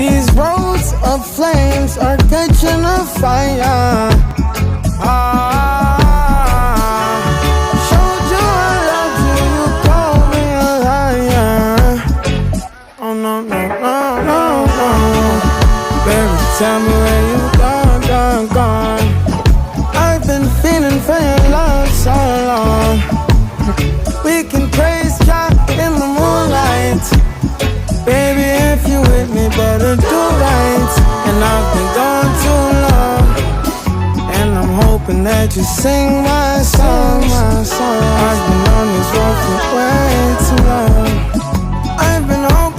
These roads of flames are catching a fire. Showed you I loved you, you called me a liar. Oh no, no, no, no, no. Baby, tell me where you gone, gone, gone. I've been feeling for your love so long. We can praise God in the moonlight. Baby, if you with me, better do right. And I've been gone too long, and I'm hoping that you sing my song, my song. I've been on this road for way too long. I've been hoping